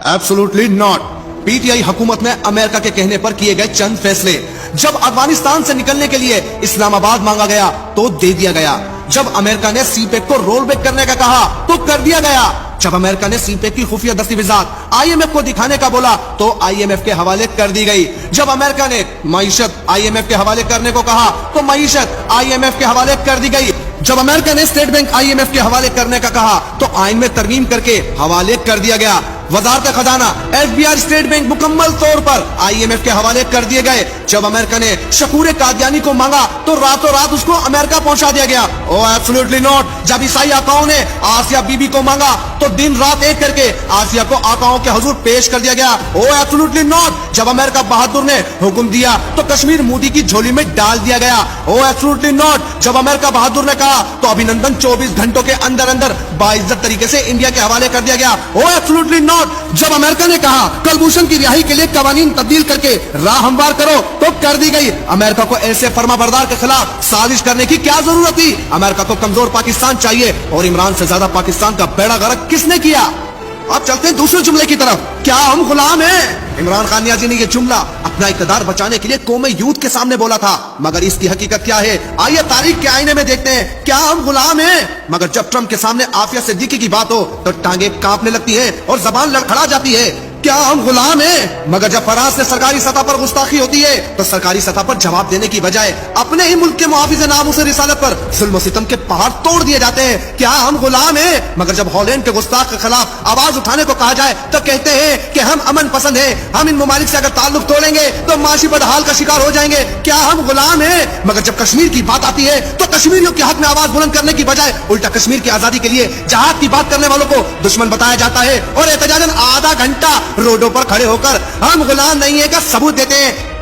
Absolutely not. PTI हुकूमत ने America के कहने पर किए गए चंद फैसले। जब अफगानिस्तान से निकलने के लिए इस्लामाबाद मांगा गया तो दे दिया गया। जब अमेरिका ने सीपेक को रोल बैक करने का कहा तो कर दिया गया। जब अमेरिका ने सीपेक की खुफिया दस्तावेजात आईएमएफ को दिखाने का बोला तो आईएमएफ के हवाले कर दी गई। जब अमेरिका ने मईशत आईएमएफ के हवाले करने को कहा तो मईशत आईएमएफ के हवाले कर दी गई। जब अमेरिका ने स्टेट बैंक आईएमएफ के हवाले करने का कहा तो आइन में तरमीम करके हवाले कर दिया गया। वजारत खजाना, एफबीआई, स्टेट बैंक मुकम्मल तौर पर आईएमएफ के हवाले कर दिए गए। जब अमेरिका ने शकूर कादियानी को मांगा तो रातों रात उसको अमेरिका पहुंचा दिया गया। ओह एब्सोल्युटली नॉट। जब ईसाई आकाओं ने आसिया बीबी को मांगा तो दिन रात एक करके आसिया को आकाओं के हुजूर पेश कर दिया गया। ओह एब्सोल्युटली नॉट। जब अमेरिका बहादुर ने हुक्म दिया तो कश्मीर मोदी की झोली में डाल दिया गया। ओह एब्सोल्युटली नॉट। जब अमेरिका बहादुर ने कहा तो अभिनंदन 24 घंटों के अंदर अंदर बाइज्जत तरीके से इंडिया के हवाले कर दिया गया। ओह एब्सोल्युटली नॉट। जब अमेरिका ने कहा कलभूषण की रिहाई के लिए कवानीन तब्दील करके राह हमवार करो तो कर दी गई। अमेरिका को ऐसे फर्माबरदार के खिलाफ साजिश करने की क्या जरूरत थी? अमेरिका को कमजोर पाकिस्तान चाहिए और इमरान से ज्यादा पाकिस्तान का बेड़ा गर्क किसने किया? अब चलते हैं दूसरे जुमले की तरफ। क्या हम गुलाम हैं? इमरान खान नियाजी ने यह जुमला अपना इक़्तिदार बचाने के लिए कौम यूथ के सामने बोला था, मगर इसकी हकीकत क्या है आइए तारीख के आईने में देखते हैं। क्या हम गुलाम हैं? मगर जब ट्रंप के सामने आफिया सिद्दीकी की बात हो तो टांगे कांपने लगती है और जबान लड़खड़ा जाती है। क्या हम गुलाम हैं? मगर जब फराज से सरकारी सतह पर गुस्ताखी होती है तो सरकारी सतह पर जवाब देने की बजाय अपने ही मुल्क के मुआविज नामूस रिसालत पर जुल्म सितम के पहाड़ तोड़ दिए जाते हैं। क्या हम गुलाम हैं? मगर जब हॉलैंड के गुस्ताख के खिलाफ आवाज उठाने को कहा जाए तो कहते हैं कि हम अमन पसंद हैं, हम इन ममालिक से अगर ताल्लुक तोड़ेंगे तो माशी बदहाल का शिकार हो जाएंगे। क्या हम गुलाम हैं? मगर जब कश्मीर की बात आती है तो कश्मीरियों के हक में आवाज बुलंद करने की बजाय उल्टा कश्मीर की आजादी के लिए जहाद की बात करने वालों को दुश्मन बताया जाता है और एहतजाजन आधा घंटा रोडों पर खड़े होकर हम गुलाम नहीं है का सबूत देते हैं।